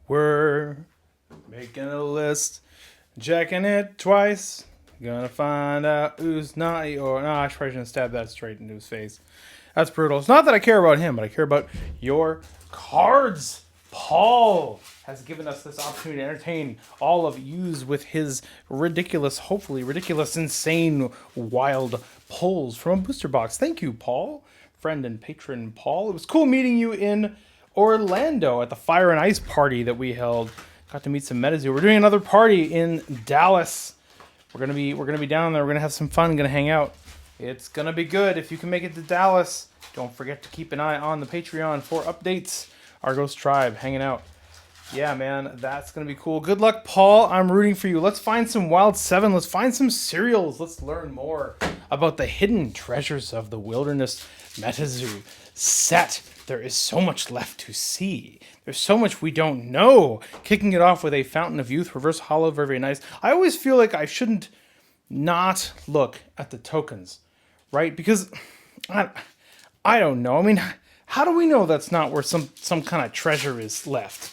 We're making a list, checking it twice. Gonna find out who's naughty or no. I probably shouldn't stab that straight into his face. That's brutal. It's not that I care about him, but I care about your cards. Paul has given us this opportunity to entertain all of yous with his ridiculous, hopefully ridiculous, insane, wild pulls from a booster box. Thank you, Paul, friend and patron Paul. It was cool meeting you in Orlando at the Fire and Ice party that we held. Got to meet some MetaZoo. We're doing another party in Dallas. We're gonna be down there. We're gonna have some fun. Gonna hang out. It's gonna be good. If you can make it to Dallas, don't forget to keep an eye on the Patreon for updates. Argos Tribe hanging out. Yeah, man, that's gonna be cool. Good luck, Paul. I'm rooting for you. Let's find some Wild 7. Let's find some cereals. Let's learn more about the hidden treasures of the wilderness MetaZoo set. There is so much left to see. There's so much we don't know. Kicking it off with a Fountain of Youth, reverse hollow, very, very nice. I always feel like I shouldn't not look at the tokens, right? Because I don't know. I mean, how do we know that's not where some kind of treasure is left?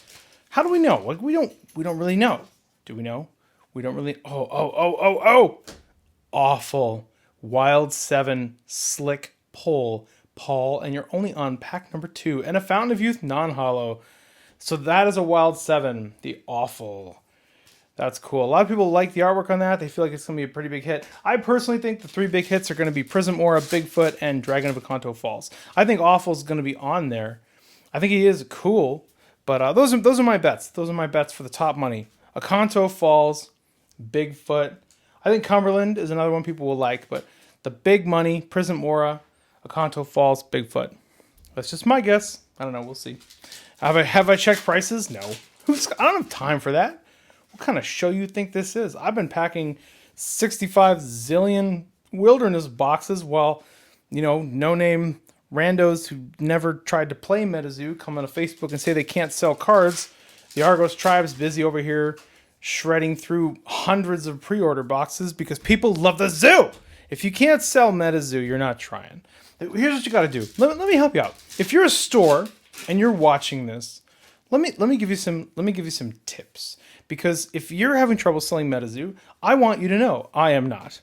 How do we know? Like we don't really know. Do we know? We don't really. Oh! Awful. Wild 7 slick pull, Paul, and you're only on pack number 2 and a Fountain of Youth non-hollow. So that is a Wild 7. The awful. That's cool. A lot of people like the artwork on that. They feel like it's going to be a pretty big hit. I personally think the 3 big hits are going to be Prism Aura, Bigfoot, and Dragon of Akanto Falls. I think Awful is going to be on there. I think he is cool, but those are my bets. Those are my bets for the top money. Akanto Falls, Bigfoot. I think Cumberland is another one people will like, but the big money, Prism Aura, Akanto Falls, Bigfoot. That's just my guess. I don't know. We'll see. Have I checked prices? No. I don't have time for that. What kind of show you think this is? I've been packing 65 zillion wilderness boxes while, no-name randos who never tried to play MetaZoo come on Facebook and say they can't sell cards. The Argos tribe's busy over here shredding through hundreds of pre-order boxes because people love the zoo. If you can't sell MetaZoo, you're not trying. Here's what you got to do. Let me help you out. If you're a store and you're watching this, let me give you some tips. Because if you're having trouble selling MetaZoo, I want you to know I am not.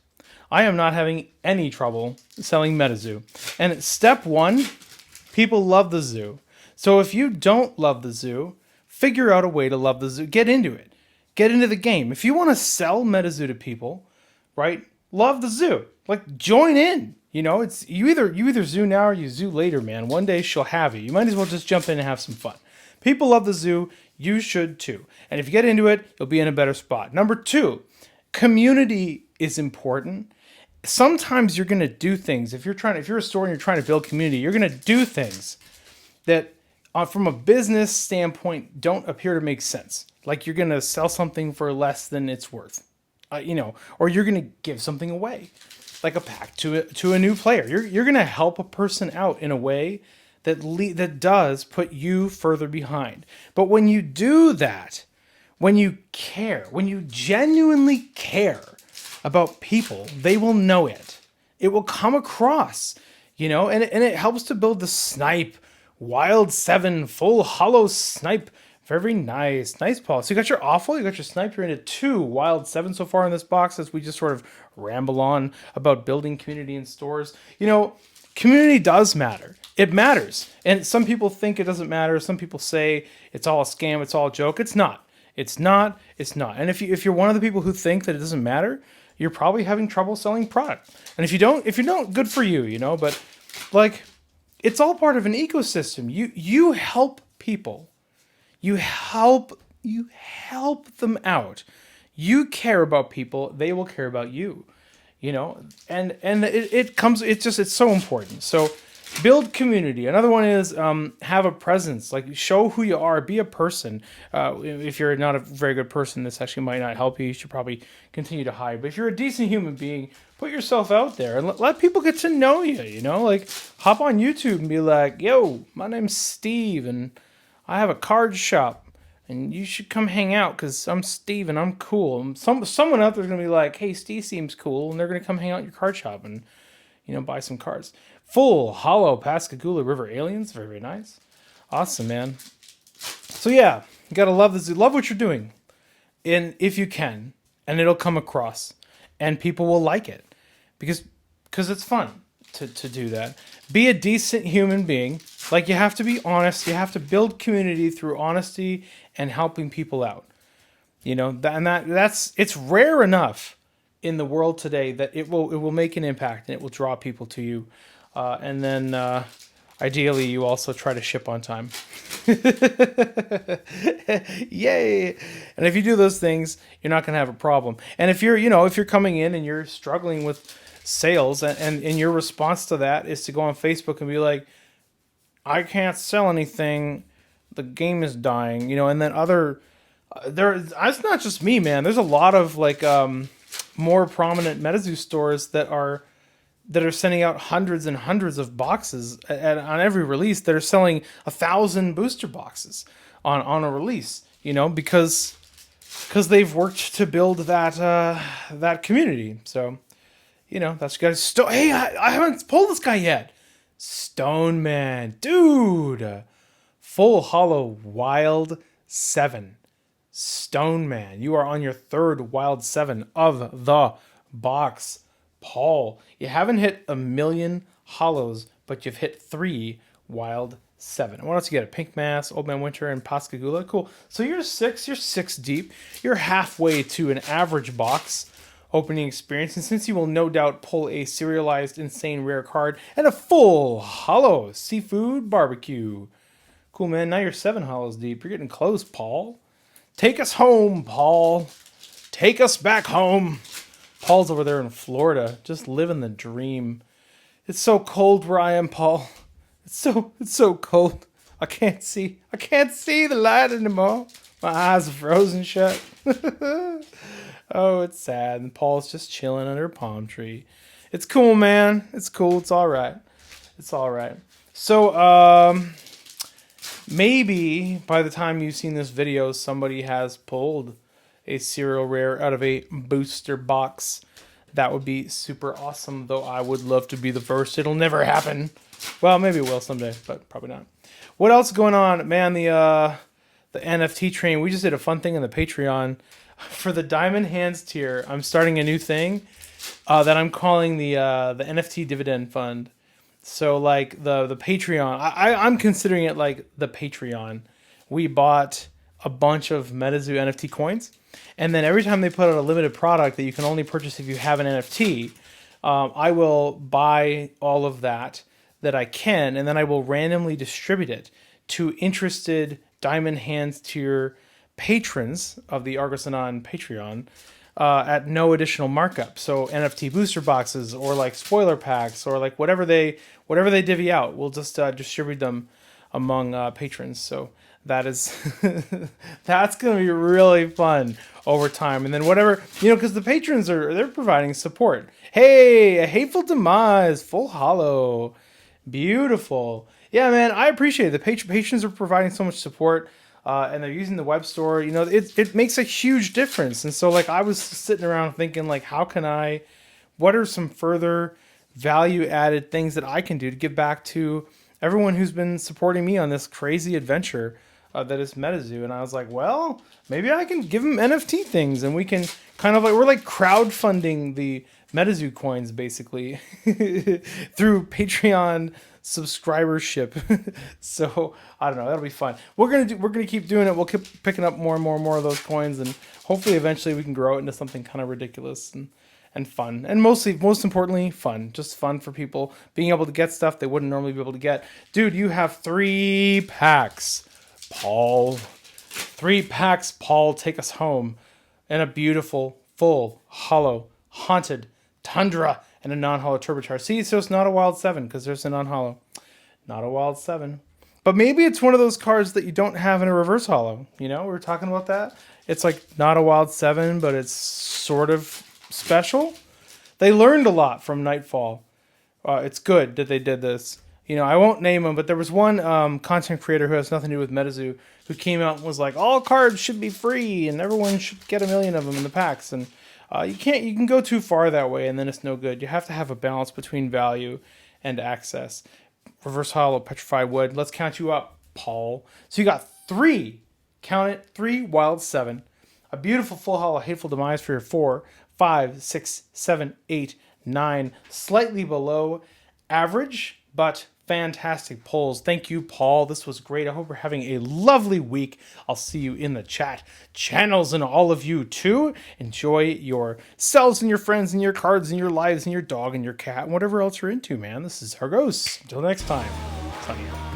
I am not having any trouble selling MetaZoo. And step 1, people love the zoo. So if you don't love the zoo, figure out a way to love the zoo. Get into it. Get into the game. If you want to sell MetaZoo to people, right? Love the zoo. Like join in. It's you either zoo now or you zoo later, man. One day she'll have you. You might as well just jump in and have some fun. People love the zoo. You should too. And if you get into it, you'll be in a better spot. Number 2, community is important. Sometimes you're going to do things. If you're a store and you're trying to build community, you're going to do things that from a business standpoint don't appear to make sense. Like you're going to sell something for less than it's worth, or you're going to give something away, like a pack to a new player. You're going to help a person out in a way that does put you further behind. But when you do that, when you care, when you genuinely care about people, they will know it. It will come across, and it helps to build the snipe. Wild 7, full hollow snipe. Very nice. Nice, Paul. So you got your awful, you got your snipe. You're into 2 Wild 7 so far in this box as we just sort of ramble on about building community in stores. Community does matter. It matters. And some people think it doesn't matter. Some people say it's all a scam, it's all a joke. It's not. It's not. And if you're one of the people who think that it doesn't matter, you're probably having trouble selling product. And if you don't, good for you, but like it's all part of an ecosystem. You help people. You help them out. You care about people, they will care about you. And it's so important. So build community. Another one is have a presence, like show who you are, be a person. If you're not a very good person, this actually might not help you. You should probably continue to hide. But if you're a decent human being, put yourself out there and let people get to know you, like hop on YouTube and be like, yo, my name's Steve and I have a card shop. And you should come hang out because I'm Steve and I'm cool. And someone out there's going to be like, hey, Steve seems cool. And they're going to come hang out at your card shop and, buy some cards. Full hollow Pascagoula River Aliens. Very, very nice. Awesome, man. So, yeah. You gotta love this. Love what you're doing, and if you can, and it'll come across, and people will like it, because it's fun to do that. Be a decent human being. Like, you have to be honest. You have to build community through honesty and helping people out. You know, that's it's rare enough in the world today that it will make an impact and it will draw people to you. And then ideally, you also try to ship on time. Yay! And if you do those things, you're not going to have a problem. And if you're coming in and you're struggling with sales, and your response to that is to go on Facebook and be like, I can't sell anything, the game is dying, and then it's not just me, man. There's a lot of like more prominent MetaZoo stores that are sending out hundreds and hundreds of boxes on every release. That are selling 1,000 booster boxes on a release, because they've worked to build that community. So, that's guys. Hey, I haven't pulled this guy yet. Stone Man, dude, full hollow wild 7. Stone Man, you are on your 3rd wild 7 of the box. Paul, you haven't hit 1,000,000 hollows, but you've hit 3 wild 7. What else you get? A Pink Mass, Old Man Winter, and Pascagoula. Cool. So you're 6 deep. You're halfway to an average box opening experience, and since you will no doubt pull a serialized insane rare card and a full hollow seafood barbecue. Cool, man. Now you're 7 hollows deep. You're getting close, Paul. Take us home, Paul. Take us back home. Paul's over there in Florida, just living the dream. It's so cold where I am, Paul. It's so cold. I can't see the light anymore. My eyes are frozen shut. Oh, it's sad. And Paul's just chilling under a palm tree. It's cool, man. It's cool. It's all right. It's all right. So, maybe by the time you've seen this video, somebody has pulled a serial rare out of a booster box. That would be super awesome, though I would love to be the first. It'll never happen. Well, maybe it will someday, but probably not. What else is going on? Man, the NFT train. We just did a fun thing on the Patreon. For the Diamond Hands tier, I'm starting a new thing that I'm calling the NFT Dividend Fund. So, like, the Patreon, I'm considering it like the Patreon. We bought a bunch of MetaZoo NFT coins, and then every time they put out a limited product that you can only purchase if you have an NFT, I will buy all of that I can, and then I will randomly distribute it to interested Diamond Hands tier patrons of the Argos Anon Patreon at no additional markup. So NFT booster boxes, or like spoiler packs, or like whatever they divvy out, we'll just distribute them among patrons. So that is that's gonna be really fun over time. And then whatever, because the patrons they're providing support. Hey, a Hateful Demise, full hollow, beautiful. Yeah, man, I appreciate it. The patrons are providing so much support. And they're using the web store, it makes a huge difference. And so, like, I was sitting around thinking, like, what are some further value added things that I can do to give back to everyone who's been supporting me on this crazy adventure that is MetaZoo? And I was like, well, maybe I can give them NFT things, and we can kind of we're like crowdfunding the MetaZoo coins basically through Patreon subscribership. So I don't know, that'll be fun. We're gonna keep doing it. We'll keep picking up more and more of those coins, and hopefully eventually we can grow it into something kind of ridiculous and fun, and most importantly fun. Just fun for people, being able to get stuff they wouldn't normally be able to get. Dude, you have 3 packs, Paul. 3 packs, Paul. Take us home. And a beautiful full hollow haunted tundra and a non-hollow turbocharge. See, so it's not a wild 7 because there's a non-hollow. Not a wild 7. But maybe it's one of those cards that you don't have in a reverse hollow. We were talking about that. It's like not a wild 7, but it's sort of special. They learned a lot from Nightfall. It's good that they did this. I won't name them, but there was one content creator who has nothing to do with MetaZoo who came out and was like, all cards should be free and everyone should get 1,000,000 of them in the packs. And you can go too far that way, and then it's no good. You have to have a balance between value and access. Reverse hollow, petrified wood. Let's count you up, Paul. So you got 3 Count it, 3, wild 7. A beautiful full hollow hateful demise for your 4, 5, 6, 7, 8, 9. Slightly below average, but fantastic pulls. Thank you, Paul. This was great. I hope you're having a lovely week. I'll see you in the chat channels, and all of you too. Enjoy yourselves and your friends and your cards and your lives and your dog and your cat and whatever else you're into, man. This is Argos. Until next time, signing out.